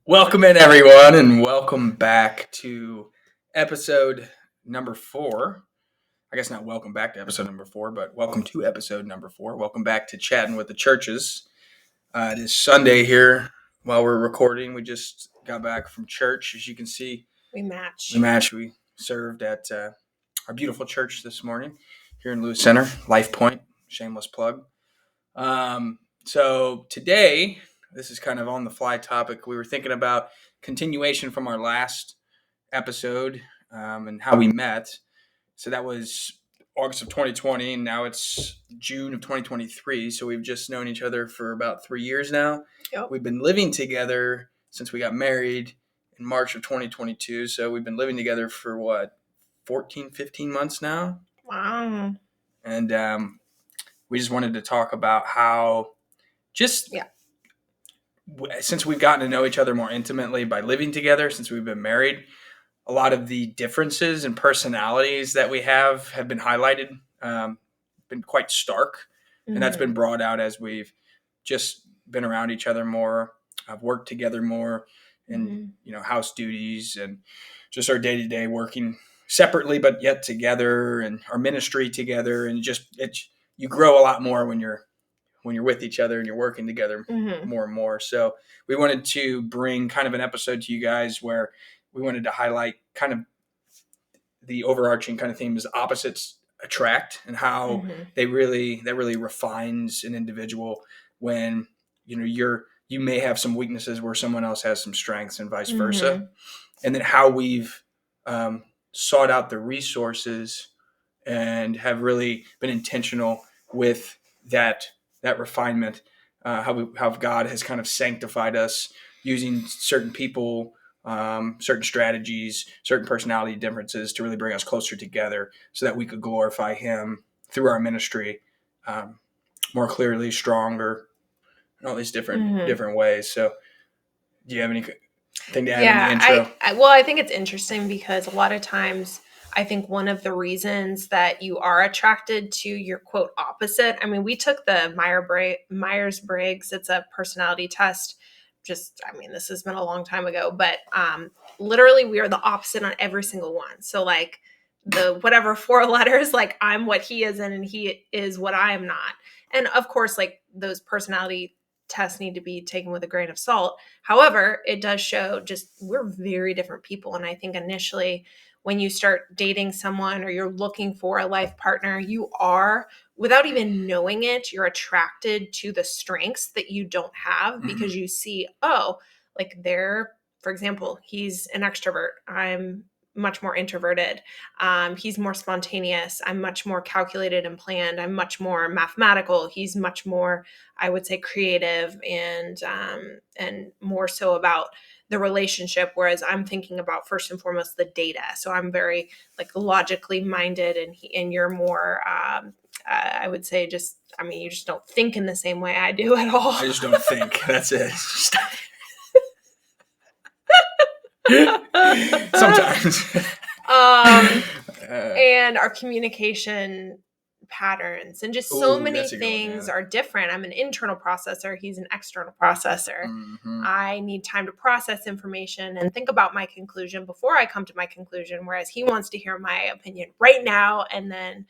Welcome in, everyone, and welcome back to episode number 4. I guess not welcome back to episode number 4, but welcome to episode number 4. Welcome back to Chatting with the Churches. It is Sunday here while we're recording. We just got back from church. As you can see, We match. We served at our beautiful church this morning here in Lewis Center, Life Point. Shameless plug. So today, this is kind of on the fly topic. We were thinking about continuation from our last episode and how we met. So that was August of 2020, and now it's June of 2023. So we've just known each other for about 3 years now. Yep. We've been living together since we got married in March of 2022. So we've been living together for 15 months now? Wow. And we just wanted to talk about how since we've gotten to know each other more intimately by living together, since we've been married, a lot of the differences and personalities that we have been highlighted, been quite stark. Mm-hmm. And that's been brought out as we've just been around each other more, worked together more in, house duties and just our day-to-day working separately, but yet together, and our ministry together. And you grow a lot more when you're with each other and you're working together more and more. So we wanted to bring kind of an episode to you guys where we wanted to highlight kind of the overarching kind of theme is opposites attract, and how that really refines an individual when, you may have some weaknesses where someone else has some strengths and vice versa. And then how we've sought out the resources and have really been intentional with that refinement, how God has kind of sanctified us using certain people, certain strategies, certain personality differences to really bring us closer together so that we could glorify Him through our ministry more clearly, stronger, in all these different ways. So do you have anything to add in the intro? I think it's interesting because a lot of times I think one of the reasons that you are attracted to your quote opposite, we took the Myers-Briggs, it's a personality test. This has been a long time ago, but literally we are the opposite on every single one. So like the whatever 4 letters, like I'm what he is and he is what I am not. And of course, like those personality tests need to be taken with a grain of salt. However, it does show just we're very different people. And I think initially when you start dating someone or you're looking for a life partner, you are, without even knowing it, you're attracted to the strengths that you don't have because you see, like for example, he's an extrovert. I'm much more introverted. He's more spontaneous. I'm much more calculated and planned. I'm much more mathematical. He's much more, I would say, creative and more so about the relationship, whereas I'm thinking about first and foremost the data. So I'm very like logically minded, and you're more, I would say, you just don't think in the same way I do at all. I just don't think. That's it. Sometimes. And our communication patterns and just so many things are different. I'm an internal processor. He's an external processor. I need time to process information and think about my conclusion before I come to my conclusion, whereas he wants to hear my opinion right now. And then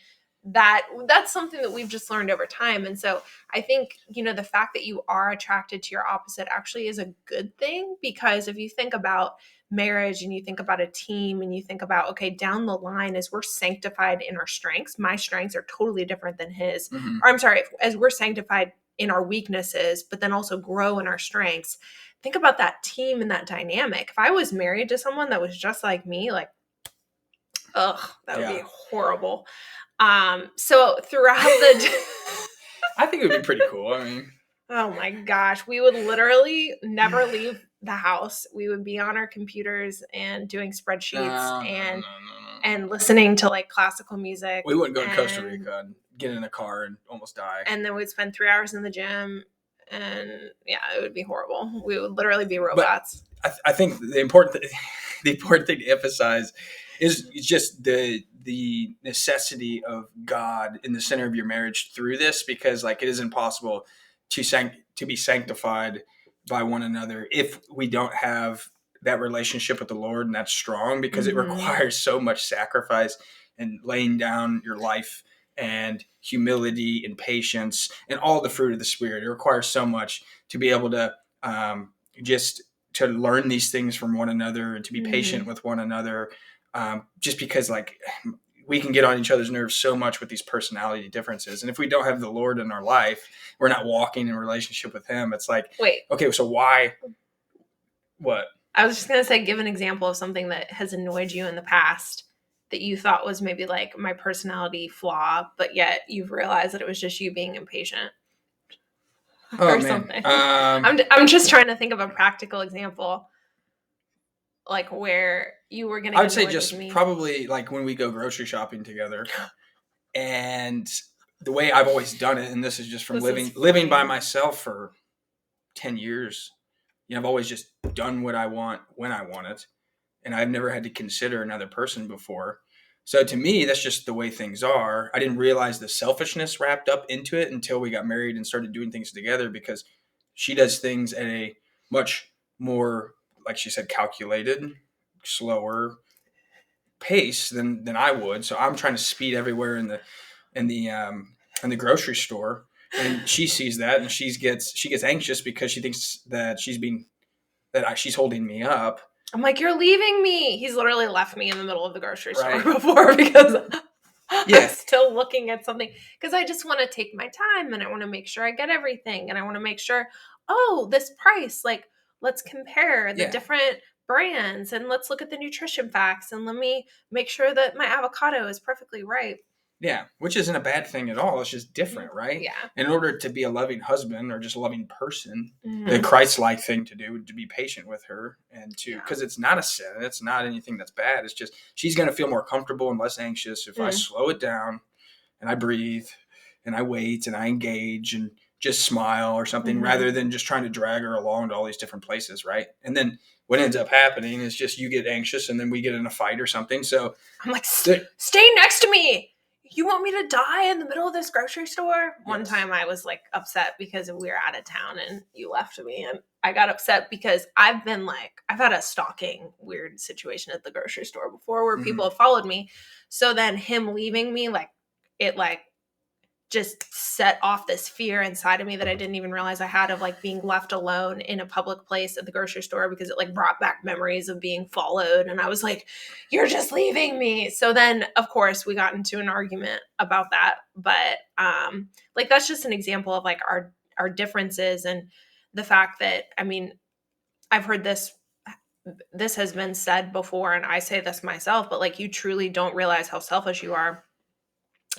that's something that we've just learned over time. And so I think, the fact that you are attracted to your opposite actually is a good thing, because if you think about marriage and you think about a team and you think about, okay, down the line, as we're sanctified in our strengths, my strengths are totally different than his, or I'm sorry, as we're sanctified in our weaknesses, but then also grow in our strengths, think about that team and that dynamic. If I was married to someone that was just like me, like, that would be horrible. So throughout I think it would be pretty cool. Oh my gosh, we would literally never leave the house. We would be on our computers and doing spreadsheets and listening to like classical music. We wouldn't go to Costa Rica and get in a car and almost die. And then we'd spend 3 hours in the gym, and it would be horrible. We would literally be robots. But I think the important thing to emphasize is just the necessity of God in the center of your marriage through this, because like it is impossible to be sanctified by one another if we don't have that relationship with the Lord and that's strong, because it Mm-hmm. requires so much sacrifice and laying down your life and humility and patience and all the fruit of the Spirit. It requires so much to be able to just to learn these things from one another and to be patient Mm-hmm. with one another. Just because like we can get on each other's nerves so much with these personality differences. And if we don't have the Lord in our life, we're not walking in relationship with him. It's like, Wait, okay, so why, what? I was just going to say, give an example of something that has annoyed you in the past that you thought was maybe like my personality flaw, but yet you've realized that it was just you being impatient Oh or man. something. I'm just trying to think of a practical example, like where you were going to I get would say annoyed with just me. probably like when we go grocery shopping together, and the way I've always done it, and this is just from This is living by funny. myself for 10 years. I've always just done what I want when I want it, and I've never had to consider another person before. So to me, that's just the way things are. I didn't realize the selfishness wrapped up into it until we got married and started doing things together, because she does things at a much more, like she said, calculated, slower pace than I would. So I'm trying to speed everywhere in the in the grocery store, and she sees that and she gets anxious because she thinks that she's holding me up. I'm like, you're leaving me. He's literally left me in the middle of the grocery store Right. before because I'm Yeah. still looking at something because I just want to take my time and I want to make sure I get everything and I want to make sure, oh, this price, like, let's compare the Yeah. different brands and let's look at the nutrition facts and let me make sure that my avocado is perfectly ripe. Yeah, which isn't a bad thing at all. It's just different, right? Yeah. In order to be a loving husband or just a loving person, the Mm-hmm. Christ-like thing to do would to be patient with her and to, Yeah. because it's not a sin, it's not anything that's bad. It's just she's going to feel more comfortable and less anxious if I Mm. slow it down and I breathe and I wait and I engage and just smile or something, Mm-hmm. rather than just trying to drag her along to all these different places, right? And then what ends up happening is just you get anxious and then we get in a fight or something. So I'm like, stay next to me. You want me to die in the middle of this grocery store? One yes. time I was like upset because we were out of town and you left me. And I got upset because I've had a stalking weird situation at the grocery store before where people have followed me. So then him leaving me, it just set off this fear inside of me that I didn't even realize I had of like being left alone in a public place at the grocery store, because it like brought back memories of being followed. And I was like, you're just leaving me. So then of course we got into an argument about that. But like that's just an example of like our differences and the fact that, I mean, I've heard this has been said before and I say this myself, but like you truly don't realize how selfish you are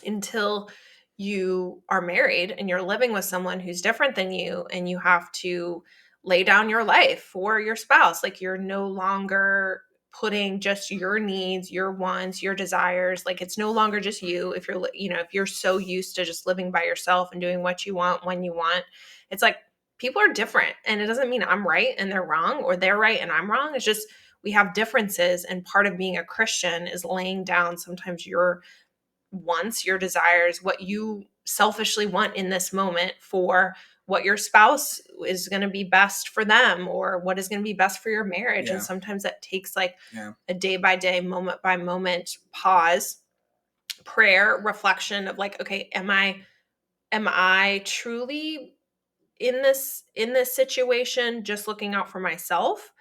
until you are married and you're living with someone who's different than you and you have to lay down your life for your spouse. Like you're no longer putting just your needs, your wants, your desires. Like it's no longer just you. If you're so used to just living by yourself and doing what you want when you want, it's like people are different. And it doesn't mean I'm right and they're wrong or they're right and I'm wrong. It's just we have differences. And part of being a Christian is laying down sometimes your wants, your desires, what you selfishly want in this moment for what your spouse is going to be best for them or what is going to be best for your marriage. And Yeah. sometimes that takes like Yeah. a day by day, moment by moment pause, prayer, reflection of like, okay, am I truly in this situation just looking out for myself,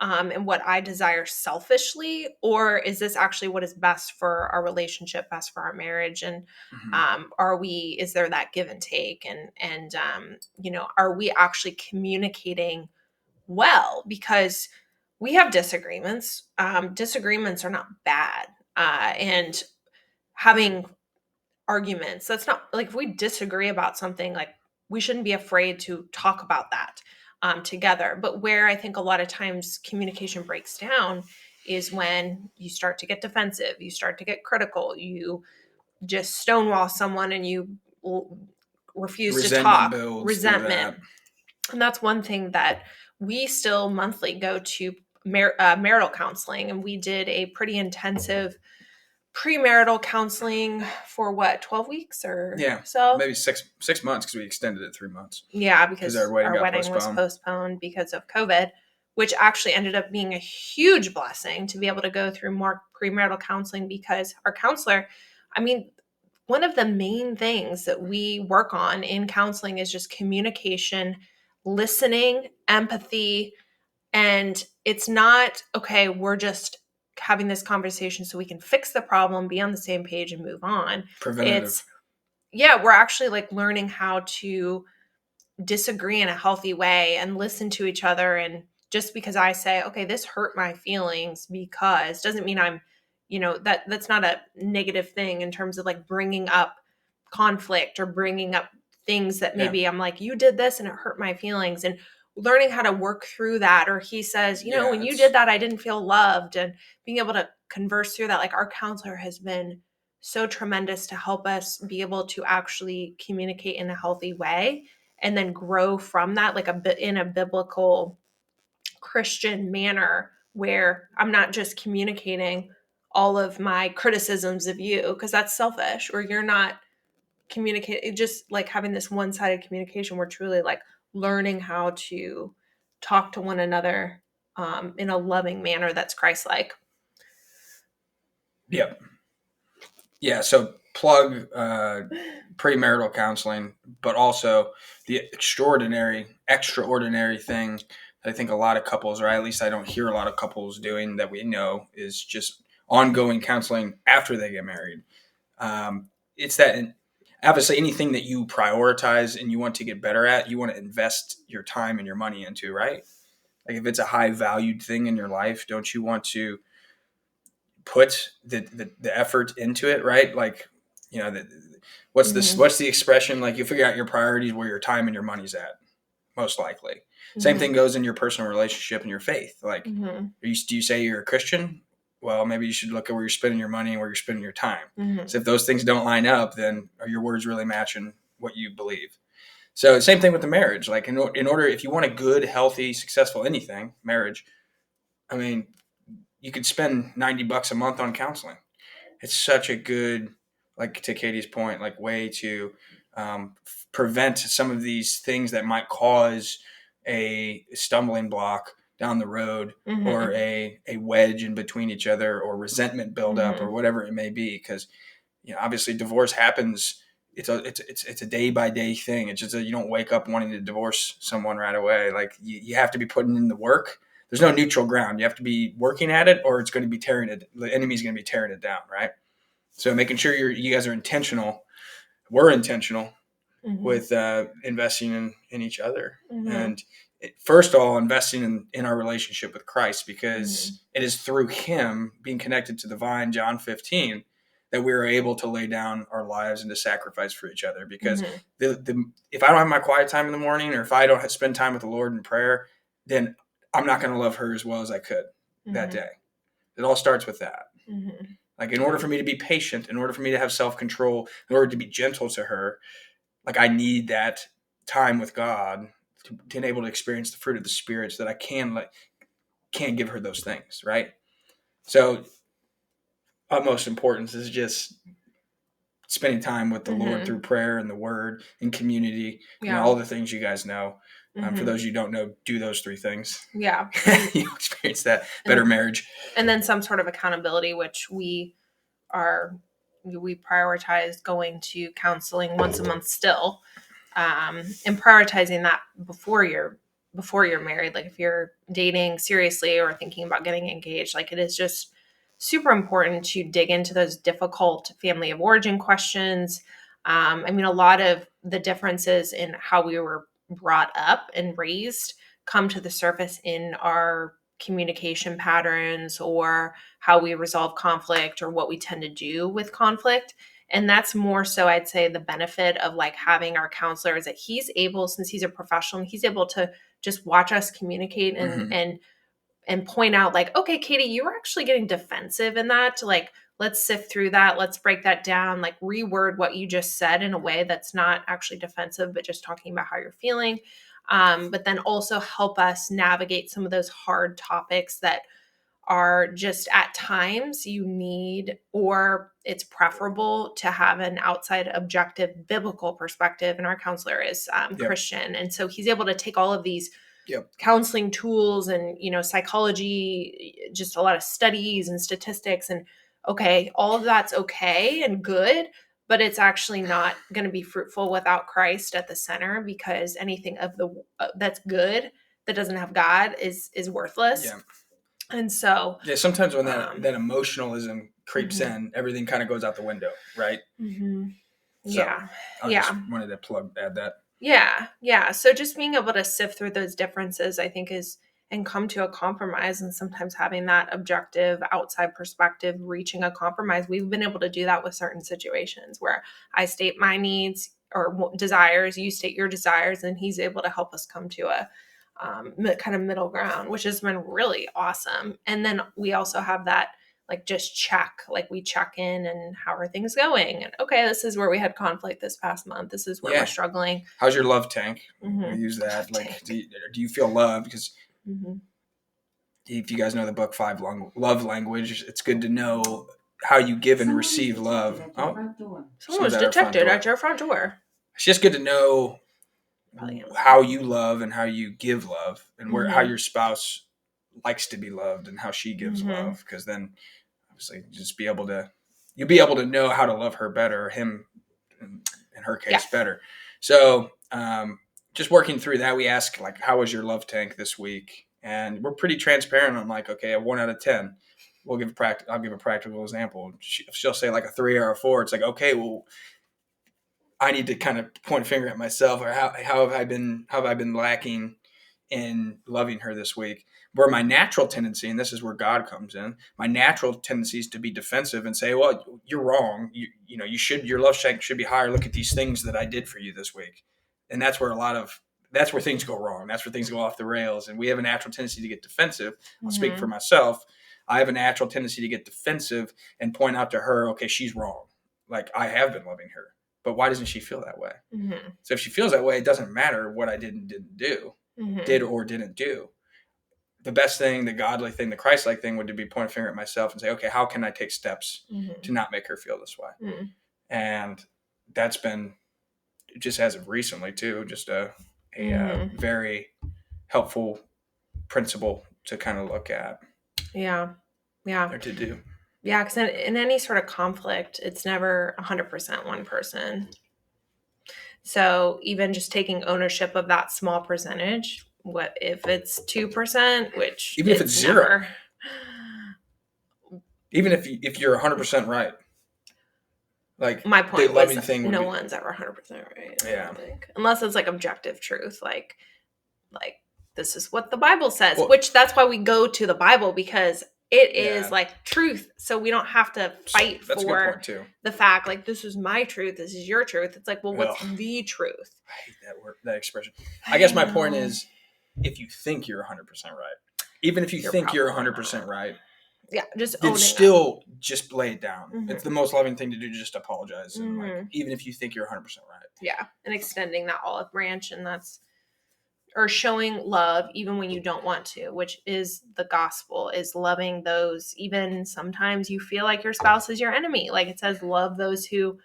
and what I desire selfishly, or is this actually what is best for our relationship, best for our marriage? And Mm-hmm. is there that give and take, and are we actually communicating well? Because we have disagreements. Disagreements are not bad, and having arguments. That's not like if we disagree about something, like we shouldn't be afraid to talk about that together. But where I think a lot of times communication breaks down is when you start to get defensive, you start to get critical, you just stonewall someone and you refuse to Resentment talk, builds through resentment. that. And that's one thing that we still monthly go to marital counseling. And we did a pretty intensive premarital counseling for what, 12 weeks or Yeah, so? maybe 6 months because we extended it 3 months Yeah, because our because wedding our got wedding was postponed. postponed because of COVID, which actually ended up being a huge blessing to be able to go through more premarital counseling because our counselor, I mean, one of the main things that we work on in counseling is just communication, listening, empathy, and it's not, okay, we're just having this conversation so we can fix the problem, be on the same page, and move on. It's, Preventative. yeah, we're actually like learning how to disagree in a healthy way and listen to each other. And just because I say, okay, this hurt my feelings because doesn't mean I'm, that's not a negative thing in terms of like bringing up conflict or bringing up things that Yeah. maybe I'm like, you did this and it hurt my feelings, and learning how to work through that. Or he says, Yeah, when you did that, I didn't feel loved, and being able to converse through that. Like our counselor has been so tremendous to help us be able to actually communicate in a healthy way and then grow from that, like a bit in a biblical Christian manner where I'm not just communicating all of my criticisms of you because that's selfish, or you're not communicating, just like having this one-sided communication. We're truly like learning how to talk to one another in a loving manner that's Christ-like. Yep. Yeah, so plug premarital counseling, but also the extraordinary thing that I think a lot of couples, or at least I don't hear a lot of couples doing that we know, is just ongoing counseling after they get married. It's that obviously anything that you prioritize and you want to get better at, you want to invest your time and your money into, right? Like if it's a high valued thing in your life, don't you want to put the effort into it, right? Like, what's this? Mm-hmm. What's the expression? Like you figure out your priorities where your time and your money's at, most likely. Same Mm-hmm. thing goes in your personal relationship and your faith. Like, Mm-hmm. do you say you're a Christian? Well, maybe you should look at where you're spending your money and where you're spending your time. Mm-hmm. So if those things don't line up, then are your words really matching what you believe? So same thing with the marriage. Like in order, if you want a good, healthy, successful anything, marriage, I mean, you could spend $90 a month on counseling. It's such a good, like to Katie's point, like way to prevent some of these things that might cause a stumbling block down the road, or Mm-hmm. a wedge in between each other, or resentment buildup, or Mm-hmm. whatever it may be. Because obviously divorce happens. It's a day by day thing. It's just you don't wake up wanting to divorce someone right away. Like you have to be putting in the work. There's no neutral ground. You have to be working at it, or it's going to be tearing it. The enemy's going to be tearing it down, right? So making sure you guys are intentional. We're intentional Mm-hmm. with investing in each other, Mm-hmm. and first of all, investing in our relationship with Christ, Mm-hmm. because it is through Him being connected to the vine, John 15, that we are able to lay down our lives and to sacrifice for each other. Because Mm-hmm. if I don't have my quiet time in the morning, or if I don't spend time with the Lord in prayer, then I'm not going to love her as well as I could that Mm-hmm. day. It all starts with that. Mm-hmm. Like in order for me to be patient, in order for me to have self-control, in order to be gentle to her, like I need that time with God to enable to experience the fruit of the Spirit, so that I can give her those things, right? So utmost importance is just spending time with the Lord Mm-hmm. through prayer and the Word and community, Yeah. all the things you guys know. For Mm-hmm. those you don't know, do those three things. Yeah. And You'll experience that better and marriage. and then some sort of accountability, which are we prioritize going to counseling once a month still, and prioritizing that before you're married. Like if you're dating seriously or thinking about getting engaged, like it is just super important to dig into those difficult family of origin questions. I mean, a lot of the differences in how we were brought up and raised come to the surface in our communication patterns, or how we resolve conflict, or what we tend to do with conflict. And that's more so, I'd say, the benefit of like having our counselor is that he's able, since he's a professional, he's able to just watch us communicate and Mm-hmm. and point out like, okay, Katie, you were actually getting defensive in that. Like, let's sift through that. Let's break that down. Like, reword what you just said in a way that's not actually defensive, but just talking about how you're feeling. But then also help us navigate some of those hard topics that are just at times you need, or it's preferable to have an outside objective biblical perspective. And our counselor is Christian. And so he's able to take all of these counseling tools and, psychology, just a lot of studies and statistics, and okay, all of that's okay and good, but it's actually not going to be fruitful without Christ at the center, because anything of the that's good that doesn't have God is worthless. Yeah. And so sometimes when that emotionalism creeps in, everything kind of goes out the window, right? So I just wanted to add that. Yeah. So just being able to sift through those differences, I think, and come to a compromise, and sometimes having that objective outside perspective, reaching a compromise. We've been able to do that with certain situations where I state my needs or desires, you state your desires, and he's able to help us come to a kind of middle ground, which has been really awesome. And then we also have that, like, just check, like we check in and how are things going? And okay, this is where we had conflict this past month. This is where we're struggling. How's your love tank? We use that. Like, do you feel loved? Because if you guys know the book 5 Love Language, it's good to know how you give and receive love. Someone was detected at your front door. It's just good to know how you love and how you give love, and how your spouse likes to be loved and how she gives love, because then obviously you'll be able to know how to love her better, him in her case better. So just working through that, we ask, like, how was your love tank this week? And we're pretty transparent on, like, okay, a 1 out of 10. I'll give a practical example. She'll say like a 3 or a 4. It's like, okay, well, I need to kind of point a finger at myself, or how have I been lacking in loving her this week? Where my natural tendency, and this is where God comes in, my natural tendency is to be defensive and say, well, you're wrong. Your love tank should be higher. Look at these things that I did for you this week. And that's where things go wrong. That's where things go off the rails. And we have a natural tendency to get defensive. I'll speak for myself. I have a natural tendency to get defensive and point out to her, okay, she's wrong. Like, I have been loving her, but why doesn't she feel that way? So if she feels that way, it doesn't matter what I did or didn't do. The best thing, the godly thing, the Christ-like thing would be point a finger at myself and say, okay, how can I take steps to not make her feel this way? And that's been, just as of recently too, just a very helpful principle to kind of look at. Yeah. Or to do. Yeah, because in any sort of conflict, it's never 100% one person. So even just taking ownership of that small percentage, what if it's 2%, which even if it's 0, even if you're 100% right, like, my point was no one's ever 100% right. Yeah, I think. Unless it's like objective truth, like this is what the Bible says, which that's why we go to the Bible, because it is like truth. So we don't have to fight for the fact, like, this is my truth, this is your truth. It's like, well, what's the truth? I hate that word, that expression. I guess my point is, if you think you're 100% right, even if you're think you're 100% right, just lay it down. It's the most loving thing to do, just apologize. And like, even if you think you're 100% right. Yeah. And extending that olive branch, and or showing love even when you don't want to, which is the gospel, is loving those, even sometimes you feel like your spouse is your enemy. Like it says, love those who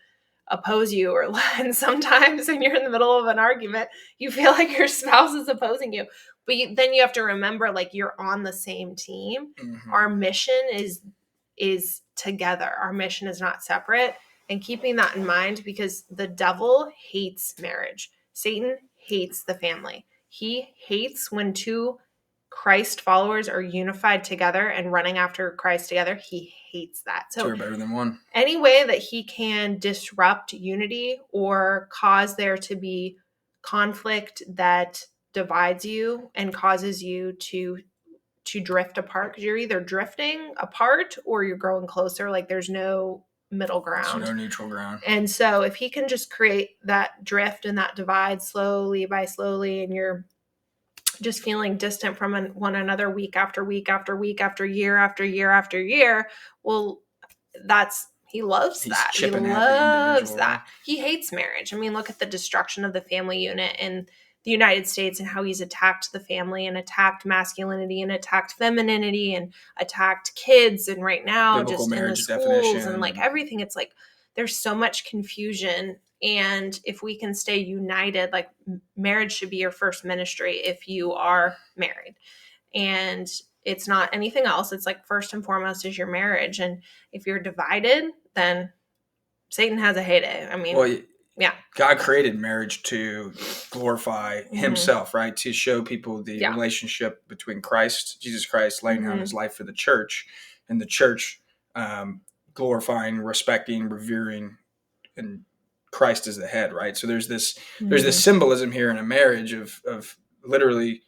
oppose you, and sometimes when you're in the middle of an argument, you feel like your spouse is opposing you. But then you have to remember, like, you're on the same team. Our mission is together. Our mission is not separate. And keeping that in mind, because the devil hates marriage. Satan hates the family. He hates when 2 Christ followers are unified together and running after Christ together. He hates that. So 2 are better than 1. Any way that he can disrupt unity or cause there to be conflict that divides you and causes you to drift apart, because you're either drifting apart or you're growing closer. Like, there's no middle ground. There's no neutral ground. And so if he can just create that drift and that divide slowly, and you're just feeling distant from one another week after week after week after year after year after year, well, he loves that. He hates marriage. I mean, look at the destruction of the family unit in the United States and how he's attacked the family and attacked masculinity and attacked femininity and attacked kids. And right now, Biblical just in the marriage schools and definition. everything, it's like there's so much confusion. And if we can stay united, like marriage should be your first ministry if you are married. And it's not anything else. It's like first and foremost is your marriage. And if you're divided, then Satan has a heyday. I mean, Well, yeah. God created marriage to glorify himself, right? To show people the relationship between Jesus Christ laying down his life for the church, and the church glorifying, respecting, revering, and Christ is the head, right? So there's this symbolism here in a marriage of literally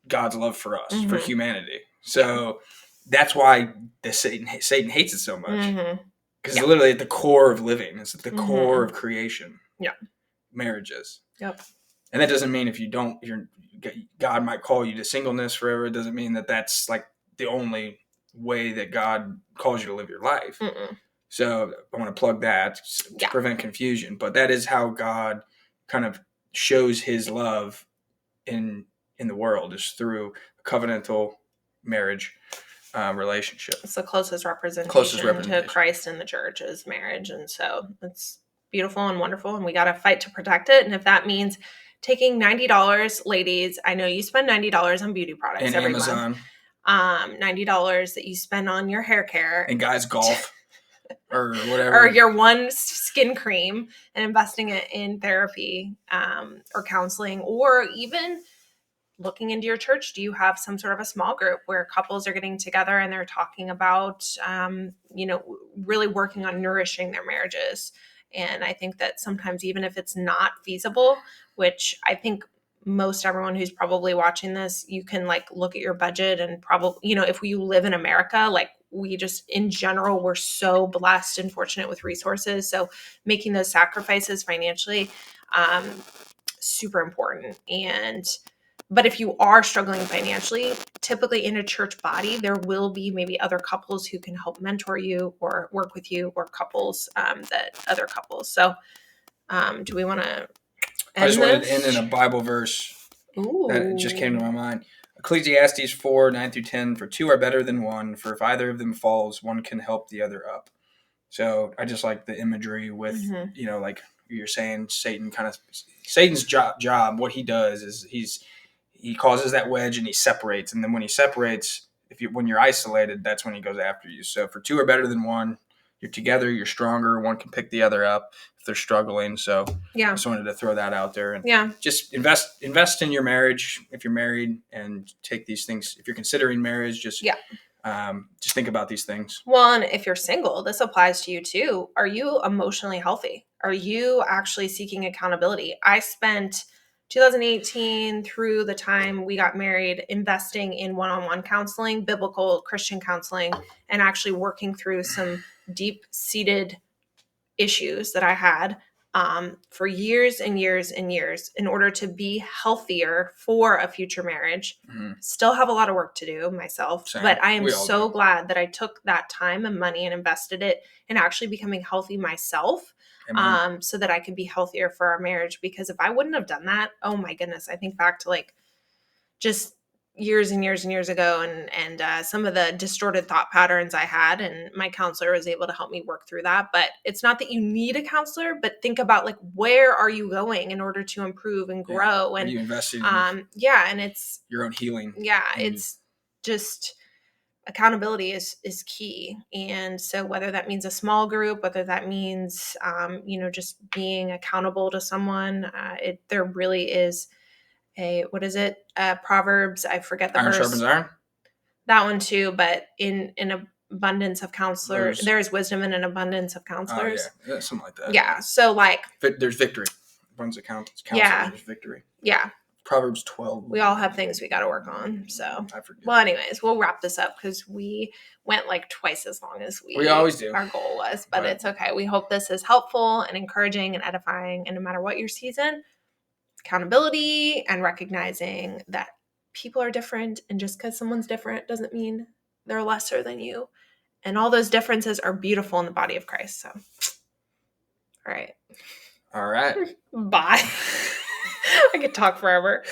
God's love for us, for humanity. So that's why Satan hates it so much. Because it's literally at the core of living. It's at the core of creation. Yeah. Marriages. Yep. And that doesn't mean if you don't, God might call you to singleness forever. It doesn't mean that that's like the only way that God calls you to live your life. So I want to plug that to prevent confusion. But that is how God kind of shows his love in the world, is through a covenantal marriage relationship. It's the closest representation to Christ in the church is marriage. And so it's beautiful and wonderful, and we got to fight to protect it. And if that means taking $90, ladies, I know you spend $90 on beauty products and every Amazon month. $90 that you spend on your hair care. And guys, golf. Or whatever. Or your one skin cream, and investing it in therapy or counseling, or even looking into your church. Do you have some sort of a small group where couples are getting together and they're talking about, really working on nourishing their marriages? And I think that sometimes, even if it's not feasible, which I think most everyone who's probably watching this, you can look at your budget and probably, if you live in America, we just in general, we're so blessed and fortunate with resources. So making those sacrifices financially, super important. But if you are struggling financially, typically in a church body, there will be maybe other couples who can help mentor you or work with you, or couples other couples. So do we want to I just wanted to end in a Bible verse that just came to my mind. Ecclesiastes 4:9-10, for two are better than one, for if either of them falls, one can help the other up. So I just like the imagery with, like you're saying, Satan's job, what he does is he causes that wedge and he separates. And then when he separates, when you're isolated, that's when he goes after you. So for two are better than one, you're together, you're stronger, one can pick the other up if they're struggling. So I just wanted to throw that out there, and just invest in your marriage if you're married, and take these things. If you're considering marriage, just think about these things. Well, and if you're single, this applies to you too. Are you emotionally healthy? Are you actually seeking accountability? I spent 2018 through the time we got married investing in one-on-one counseling, biblical Christian counseling, and actually working through some deep-seated issues that I had for years and years and years in order to be healthier for a future marriage. Still have a lot of work to do myself, but I am so glad that I took that time and money and invested it in actually becoming healthy myself, so that I could be healthier for our marriage. Because if I wouldn't have done that, oh my goodness, I think back to just years and years and years ago, and some of the distorted thought patterns I had, and my counselor was able to help me work through that. But it's not that you need a counselor, but think about where are you going in order to improve and grow, and you investing and it's your own healing. It's just accountability is key. And so whether that means a small group, whether that means just being accountable to someone, there really is what is it? Proverbs. I forget the iron verse. Sharpens iron. That one too, but in abundance of counselors, there's wisdom in an abundance of counselors. Oh, yeah, something like that. Yeah. So there's victory. One's a counselor, there's victory. Yeah. Proverbs 12. We all have things we got to work on. So I forget. Well, anyways, we'll wrap this up because we went twice as long as we always do. Our goal was, but it's okay. We hope this is helpful and encouraging and edifying. And no matter what your season, accountability and recognizing that people are different, and just because someone's different doesn't mean they're lesser than you, and all those differences are beautiful in the body of Christ. So all right bye. I could talk forever.